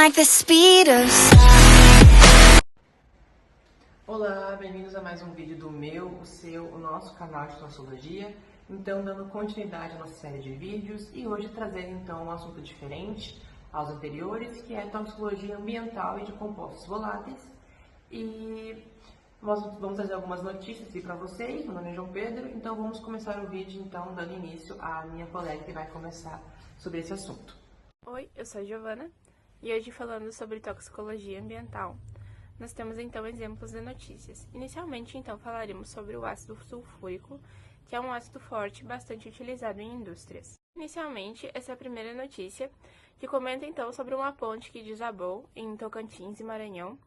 like the speed of Olá, bem-vindos a mais um vídeo do meu, o seu, o nosso canal de toxicologia. Então, dando continuidade à nossa série de vídeos e hoje trazendo então um assunto diferente aos anteriores, que é toxicologia ambiental e de compostos voláteis. E nós vamos trazer algumas notícias aqui para vocês. Meu nome é João Pedro, então vamos começar o vídeo então dando início à minha colega que vai conversar sobre esse assunto. Oi, eu sou a Giovana e hoje falando sobre toxicologia ambiental. Nós temos então exemplos de notícias. Inicialmente, então, falaremos sobre o ácido sulfúrico, que é um ácido forte bastante utilizado em indústrias. Inicialmente, essa é a primeira notícia, que comenta então sobre uma ponte que desabou em Tocantins e Maranhão,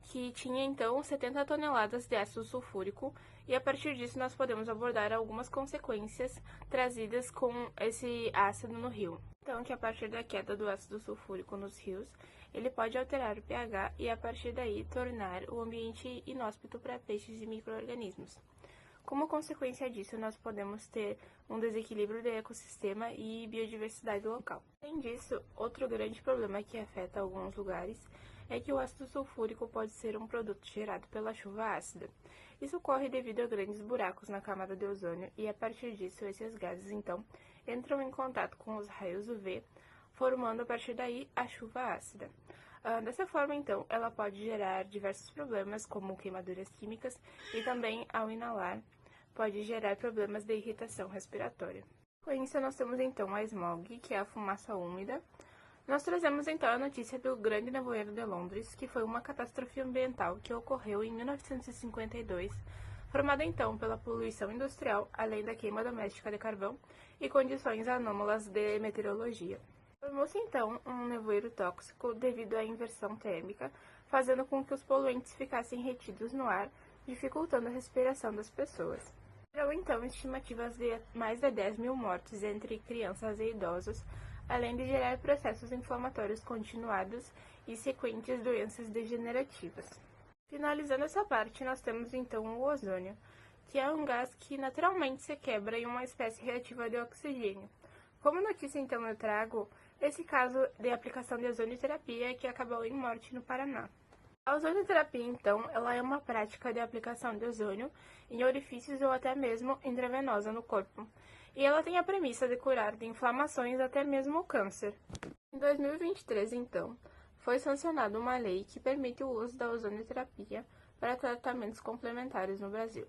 que tinha então 70 toneladas de ácido sulfúrico, e a partir disso nós podemos abordar algumas consequências trazidas com esse ácido no rio. Então, que a partir da queda do ácido sulfúrico nos rios, ele pode alterar o pH e a partir daí tornar o ambiente inóspito para peixes e micro-organismos. Como consequência disso, nós podemos ter um desequilíbrio do ecossistema e biodiversidade local. Além disso, outro grande problema que afeta alguns lugares é que o ácido sulfúrico pode ser um produto gerado pela chuva ácida. Isso ocorre devido a grandes buracos na camada de ozônio e a partir disso esses gases então entram em contato com os raios UV, formando a partir daí a chuva ácida. Dessa forma, então, ela pode gerar diversos problemas, como queimaduras químicas, e também, ao inalar, pode gerar problemas de irritação respiratória. Com isso, nós temos, então, a smog, que é a fumaça úmida. Nós trazemos, então, a notícia do Grande Nevoeiro de Londres, que foi uma catástrofe ambiental que ocorreu em 1952, formada, então, pela poluição industrial, além da queima doméstica de carvão e condições anômalas de meteorologia. Formou-se, então, um nevoeiro tóxico devido à inversão térmica, fazendo com que os poluentes ficassem retidos no ar, dificultando a respiração das pessoas. Gerou, então, estimativas de mais de 10 mil mortes entre crianças e idosos, além de gerar processos inflamatórios continuados e sequentes doenças degenerativas. Finalizando essa parte, nós temos, então, o ozônio, que é um gás que naturalmente se quebra em uma espécie reativa de oxigênio. Como notícia, então, eu trago esse caso de aplicação de ozonioterapia que acabou em morte no Paraná. A ozonioterapia, então, ela é uma prática de aplicação de ozônio em orifícios ou até mesmo intravenosa no corpo, e ela tem a premissa de curar de inflamações até mesmo o câncer. Em 2023, então, foi sancionada uma lei que permite o uso da ozonioterapia para tratamentos complementares no Brasil.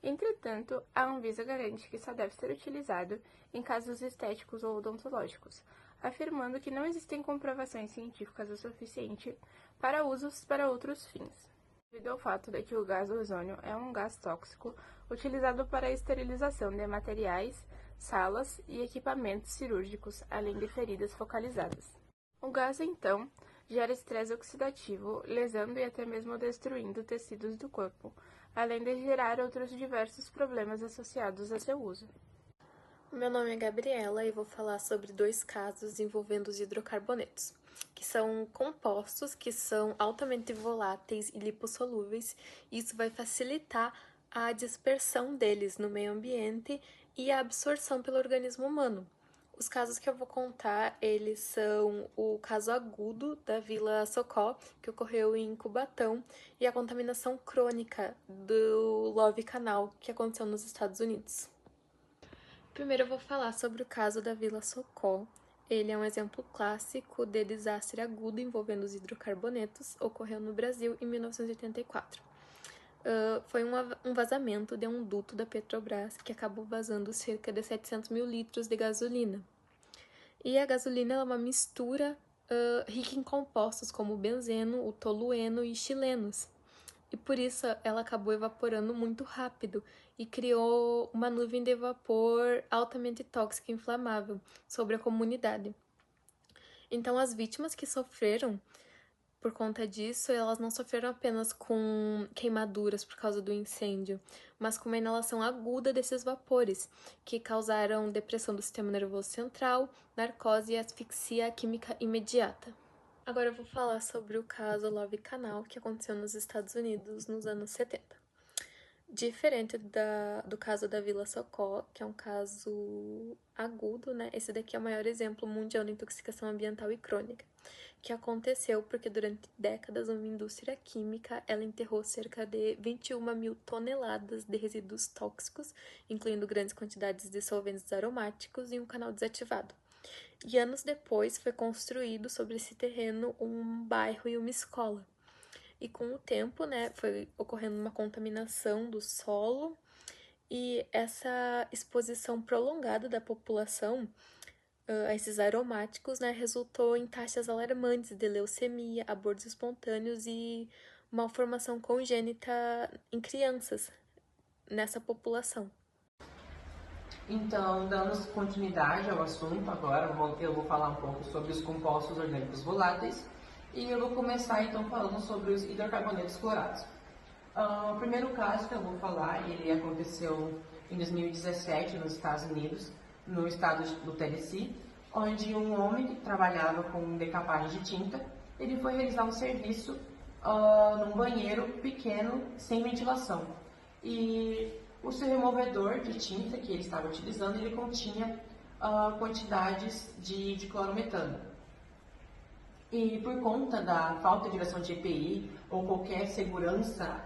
Entretanto, a Anvisa garante que só deve ser utilizado em casos estéticos ou odontológicos, afirmando que não existem comprovações científicas o suficiente para usos para outros fins, devido ao fato de que o gás ozônio é um gás tóxico utilizado para a esterilização de materiais, salas e equipamentos cirúrgicos, além de feridas focalizadas. O gás, então, gera estresse oxidativo, lesando e até mesmo destruindo tecidos do corpo, além de gerar outros diversos problemas associados a seu uso. Meu nome é Gabriela e vou falar sobre dois casos envolvendo os hidrocarbonetos, que são compostos que são altamente voláteis e lipossolúveis, e isso vai facilitar a dispersão deles no meio ambiente e a absorção pelo organismo humano. Os casos que eu vou contar, eles são o caso agudo da Vila Socó, que ocorreu em Cubatão, e a contaminação crônica do Love Canal, que aconteceu nos Estados Unidos. Primeiro eu vou falar sobre o caso da Vila Socó. Ele é um exemplo clássico de desastre agudo envolvendo os hidrocarbonetos, ocorreu no Brasil em 1984. Foi um vazamento de um duto da Petrobras que acabou vazando cerca de 700 mil litros de gasolina. E a gasolina é uma mistura rica em compostos como o benzeno, o tolueno e chilenos. E por isso ela acabou evaporando muito rápido e criou uma nuvem de vapor altamente tóxica e inflamável sobre a comunidade. Então as vítimas que sofreram por conta disso, elas não sofreram apenas com queimaduras por causa do incêndio, mas com uma inalação aguda desses vapores, que causaram depressão do sistema nervoso central, narcose e asfixia química imediata. Agora eu vou falar sobre o caso Love Canal, que aconteceu nos Estados Unidos nos anos 70. Diferente do caso da Vila Socó, que é um caso agudo, né? Esse daqui é o maior exemplo mundial de intoxicação ambiental e crônica. que aconteceu porque durante décadas uma indústria química ela enterrou cerca de 21 mil toneladas de resíduos tóxicos, incluindo grandes quantidades de solventes aromáticos e um canal desativado. E anos depois foi construído sobre esse terreno um bairro e uma escola. E com o tempo, né, foi ocorrendo uma contaminação do solo e essa exposição prolongada da população a esses aromáticos, né, resultou em taxas alarmantes de leucemia, abortos espontâneos e malformação congênita em crianças nessa população. Então, dando continuidade ao assunto, agora eu vou falar um pouco sobre os compostos orgânicos voláteis e eu vou começar então falando sobre os hidrocarbonetos clorados. O primeiro caso que eu vou falar, ele aconteceu em 2017 nos Estados Unidos, no estado do Tennessee, onde um homem que trabalhava com decapagem de tinta, ele foi realizar um serviço num banheiro pequeno, sem ventilação. E o seu removedor de tinta que ele estava utilizando, ele continha quantidades de clorometano. E por conta da falta de versão de EPI ou qualquer segurança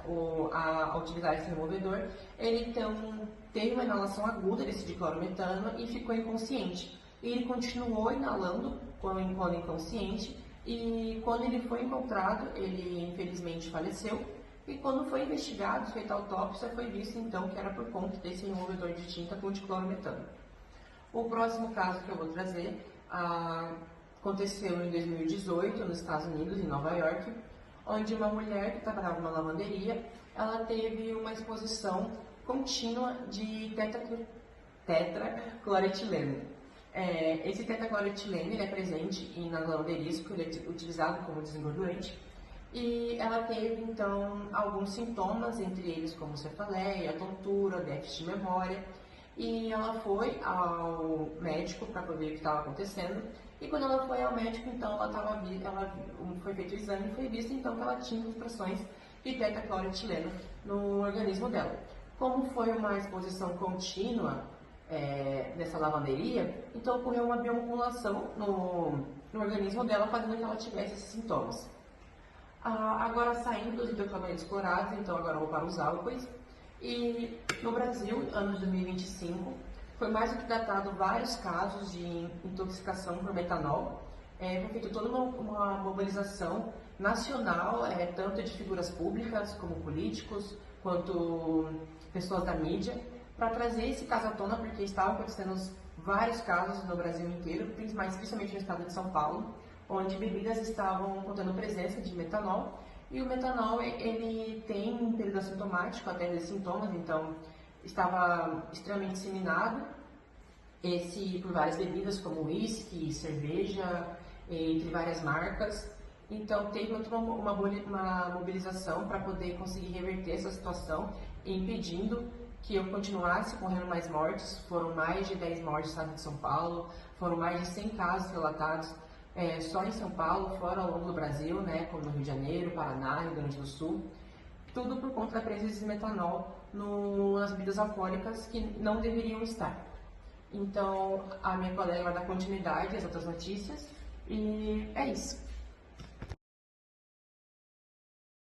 a utilizar esse removedor, ele então teve uma inalação aguda desse diclorometano e ficou inconsciente. E ele continuou inalando quando inconsciente e quando ele foi encontrado, ele infelizmente faleceu. E quando foi investigado, feita a autópsia, foi visto então que era por conta desse removedor de tinta com diclorometano. O próximo caso que eu vou trazer aconteceu em 2018 nos Estados Unidos, em Nova York, onde uma mulher que trabalhava numa lavanderia, ela teve uma exposição contínua de tetracloretileno. Esse tetracloretileno ele é presente nas lavanderias porque ele é utilizado como desengordurante. E ela teve, então, alguns sintomas, entre eles como cefaleia, tontura, déficit de memória. E ela foi ao médico para poder ver o que estava acontecendo. E quando ela foi ao médico, então, foi feito o exame e foi visto, então, que ela tinha infiltrações de tetracloretileno no organismo dela. Como foi uma exposição contínua nessa lavanderia, então ocorreu uma bioacumulação no organismo dela, fazendo que ela tivesse esses sintomas. Agora saindo dos hidrocarbonetos clorados, então agora eu vou para os álcoois. E no Brasil, ano de 2025, foi mais do que datado vários casos de intoxicação por metanol. Foi feita toda uma mobilização nacional, tanto de figuras públicas, como políticos, quanto pessoas da mídia, para trazer esse caso à tona, porque estavam acontecendo vários casos no Brasil inteiro, principalmente no estado de São Paulo, onde bebidas estavam contendo presença de metanol, e o metanol ele tem um período assintomático até de sintomas, então estava extremamente disseminado por várias bebidas como uísque, cerveja, entre várias marcas. Então teve uma mobilização para poder conseguir reverter essa situação, impedindo que eu continuasse correndo mais mortes. Foram mais de 10 mortes no estado de São Paulo, foram mais de 100 casos relatados só em São Paulo, fora ao longo do Brasil, né, como no Rio de Janeiro, Paraná, Rio Grande do Sul, tudo por conta da presença de metanol nas bebidas alcoólicas que não deveriam estar. Então, a minha colega vai dar continuidade às outras notícias e é isso.